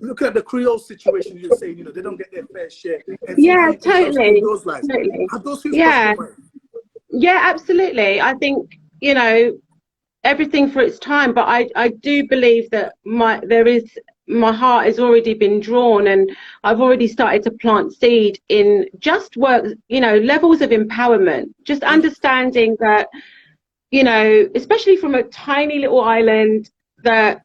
looking at the Creole situation, you're saying, you know, they don't get their fair share. And yeah, totally. Those lives. Totally. Have those things Yeah. crossed your mind? Yeah, absolutely. I think, you know, everything for its time, but I do believe that my heart has already been drawn, and I've already started to plant seed in just work, you know, levels of empowerment, just understanding that, you know, especially from a tiny little island that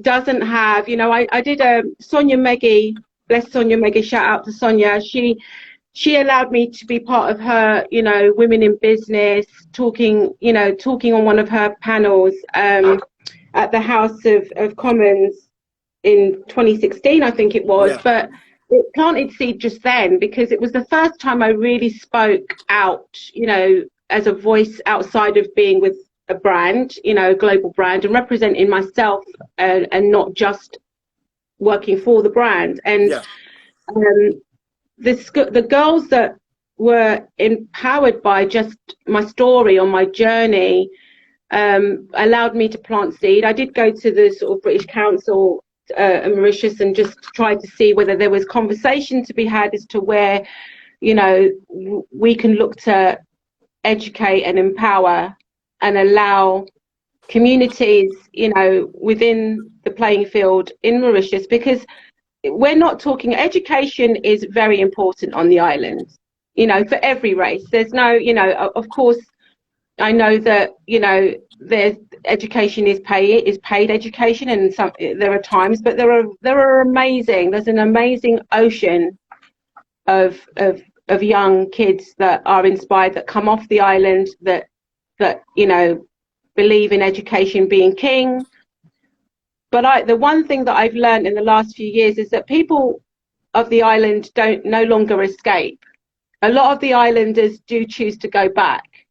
doesn't have, you know, I did a Sonia Meggie, bless Sonia Meggie, shout out to Sonia. She allowed me to be part of her, you know, women in business, talking on one of her panels at the House of Commons in 2016, I think it was. Yeah. But it planted seed just then, because it was the first time I really spoke out, you know, as a voice outside of being with a brand, you know, a global brand, and representing myself and not just working for the brand. And yeah. The girls that were empowered by just my story on my journey allowed me to plant seed. I did go to the sort of British Council in Mauritius and just try to see whether there was conversation to be had as to where, you know, we can look to educate and empower and allow communities, you know, within the playing field in Mauritius, because we're not talking, education is very important on the island, you know, for every race. There's no, you know, of course, I know that, you know, there's education is paid education, and there are times, but there are amazing, there's an amazing ocean of young kids that are inspired, that come off the island, that you know, believe in education being king. But the one thing that I've learned in the last few years is that people of the island no longer escape. A lot of the islanders do choose to go back,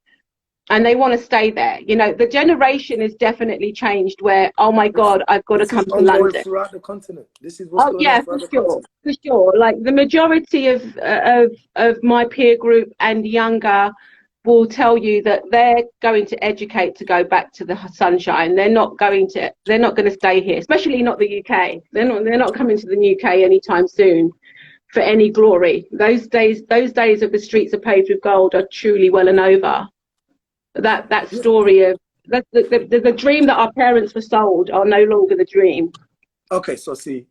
and they want to stay there. You know, the generation has definitely changed, where, oh my God, I've got to come to London. Throughout the continent. This is what's going on throughout the continent. For sure. Like the majority of my peer group and younger will tell you that they're going to educate to go back to the sunshine. They're not going to stay here, especially not the UK. They're not coming to the UK anytime soon for any glory. Those days of the streets are paved with gold are truly well and over. That story of the dream that our parents were sold are no longer the dream. Okay, so see,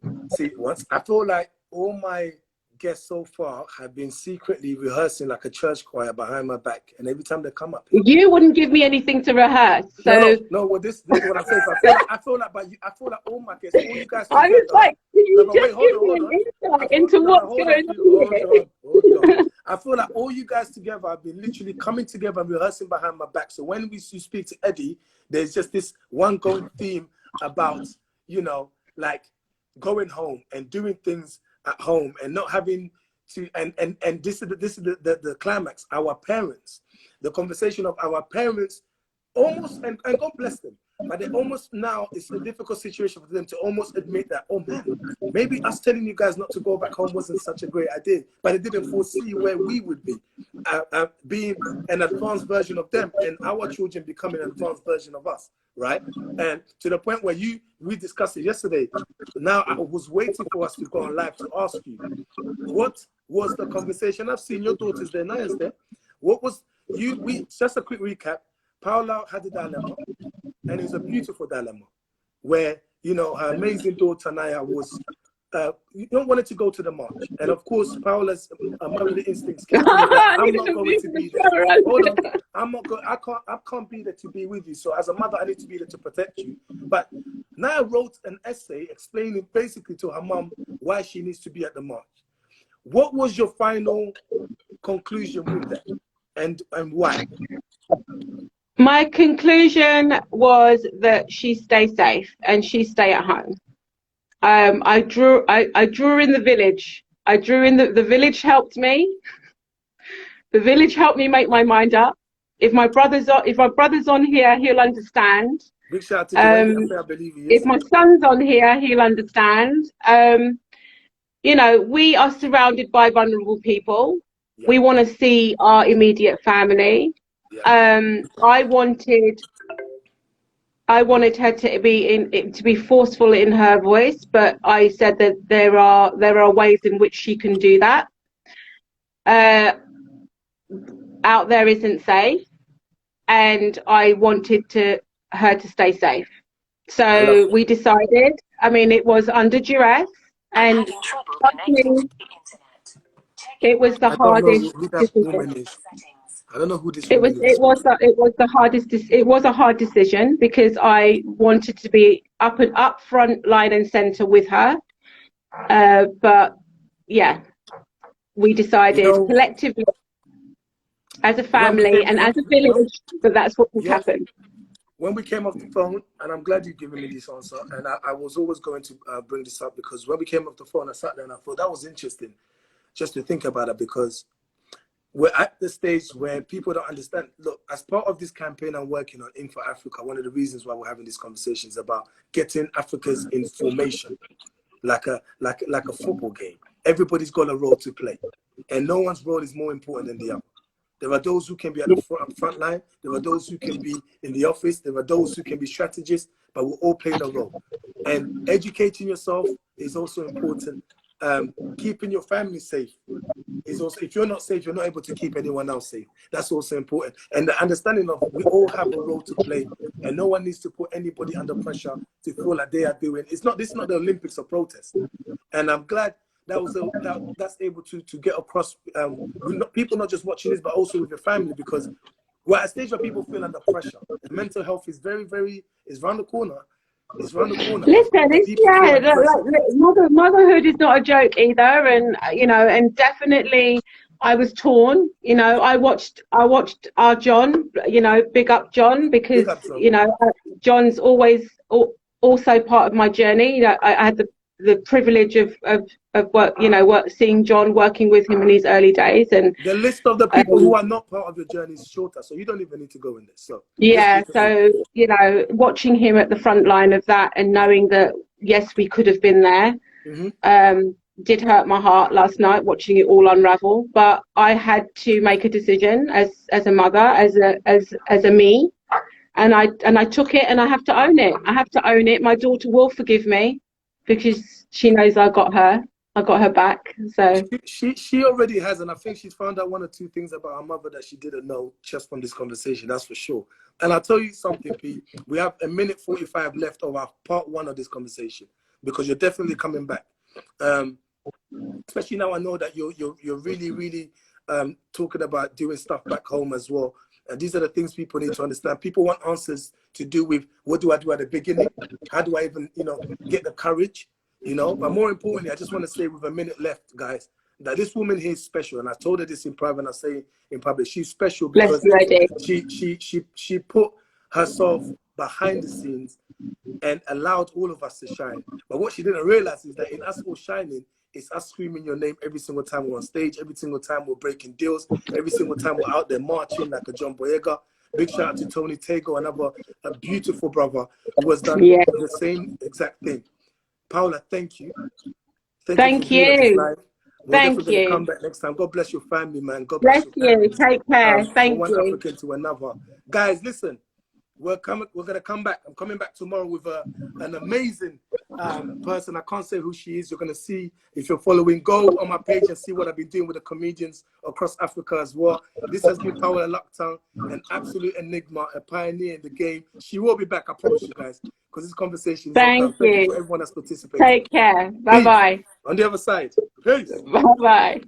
once I feel like all my guests so far have been secretly rehearsing like a church choir behind my back, and every time they come up here, you wouldn't give me anything to rehearse. So no. Well, this is what I'm saying. I feel like all my guests, all you guys. I was like, hold on. Into what's going on. Hold on. I feel like all you guys together have been literally coming together and rehearsing behind my back. So when you speak to Eddie, there's just this one going theme about, you know, like going home and doing things at home and not having to, and this is the climax. Our parents, the conversation of our parents, almost, and God bless them, but they almost, now it's a difficult situation for them to almost admit that, oh man, maybe us telling you guys not to go back home wasn't such a great idea, but it didn't foresee where we would be, being an advanced version of them, and our children becoming an advanced version of us, right? And to the point where we discussed it yesterday. Now I was waiting for us to go on live to ask you, what was the conversation? I've seen your daughters there, Naya's there. What was just a quick recap. Paula had a dilemma, and it's a beautiful dilemma, where, you know, her amazing daughter Naya was you don't want it to go to the march. And of course, Paola's motherly instincts keep telling her, I'm not going to be there. Hold on, I'm not going. I can't be there to be with you. So as a mother, I need to be there to protect you. But Naya wrote an essay explaining basically to her mom why she needs to be at the march. What was your final conclusion with that, and why? My conclusion was that she stay safe and she stay at home. I drew in the village. I drew in the village helped me. The village helped me make my mind up. If my brother's on here, he'll understand. Big shout out to Joanne, I believe he is. If my son's on here, he'll understand. You know, we are surrounded by vulnerable people. Yeah. We want to see our immediate family. Yeah. I wanted her to be forceful in her voice, but I said that there are ways in which she can do that. Out there isn't safe, and I wanted her to stay safe. So we decided. I mean, it was under duress, and it was the hardest decision. I don't know who this It was the hardest. It was a hard decision because I wanted to be up front, line and center with her. But yeah, we decided collectively, as a family and as a village, that that's what would happen. When we came off the phone, and I'm glad you've given me this answer, and I was always going to bring this up because when we came off the phone, I sat there and I thought that was interesting just to think about it, because we're at the stage where people don't understand. Look, as part of this campaign I'm working on, INFORAFRICA, one of the reasons why we're having these conversations about getting Africa's information like a football game. Everybody's got a role to play, and no one's role is more important than the other. There are those who can be at the front line. There are those who can be in the office. There are those who can be strategists, but we're all playing a role. And educating yourself is also important. Keeping your family safe is also, if you're not safe, you're not able to keep anyone else safe. That's also important. And the understanding of we all have a role to play, and no one needs to put anybody under pressure to feel like they are doing. This is not the Olympics or protest. And I'm glad that's able to get across. People not just watching this, but also with your family, because we're at a stage where people feel under pressure. And mental health is is around the corner. It's around the corner. Listen, motherhood is not a joke either, and and definitely I was torn. I watched our John. Big up John, because John's always also part of my journey. I had the privilege of seeing John, working with him in his early days, and the list of the people who are not part of your journey is shorter, so you don't even need to go in there. So yeah, so watching him at the front line of that and knowing that yes, we could have been there, did hurt my heart last night watching it all unravel. But I had to make a decision as a mother, as a me, and I took it, and I have to own it. I have to own it. My daughter will forgive me, because she knows I got her back. So she already has, and I think she's found out one or two things about her mother that she didn't know just from this conversation. That's for sure. And I'll tell you something, Pete. We have 1:45 left of our part one of this conversation, because you're definitely coming back. Especially now I know that you're really talking about doing stuff back home as well. And these are the things people need to understand. People want answers to do with, what do I do at the beginning? How do I even, get the courage? But more importantly, I just want to say, with a minute left, guys, that this woman here is special. And I told her this in private, and I say in public, she's special because she put herself behind the scenes and allowed all of us to shine. But what she didn't realize is that in us all shining, it's us screaming your name every single time we're on stage, every single time we're breaking deals, every single time we're out there marching like a John Boyega. Big shout out to Tony Tego, a beautiful brother who has done the same exact thing. Paula, thank you. Thank you. We're definitely going to come back next time. God bless your family, man. God bless you. Take care. Thank you. From one African to another. Guys, listen. We're going to come back. I'm coming back tomorrow with an amazing person. I can't say who she is. You're going to see, if you're following, go on my page and see what I've been doing with the comedians across Africa as well. This has been Paola Lockdown, an absolute enigma, a pioneer in the game. She will be back, I promise you guys, because this conversation is not done. Thank you for everyone that's participated. Take care. Bye-bye. On the other side. Peace. Bye-bye.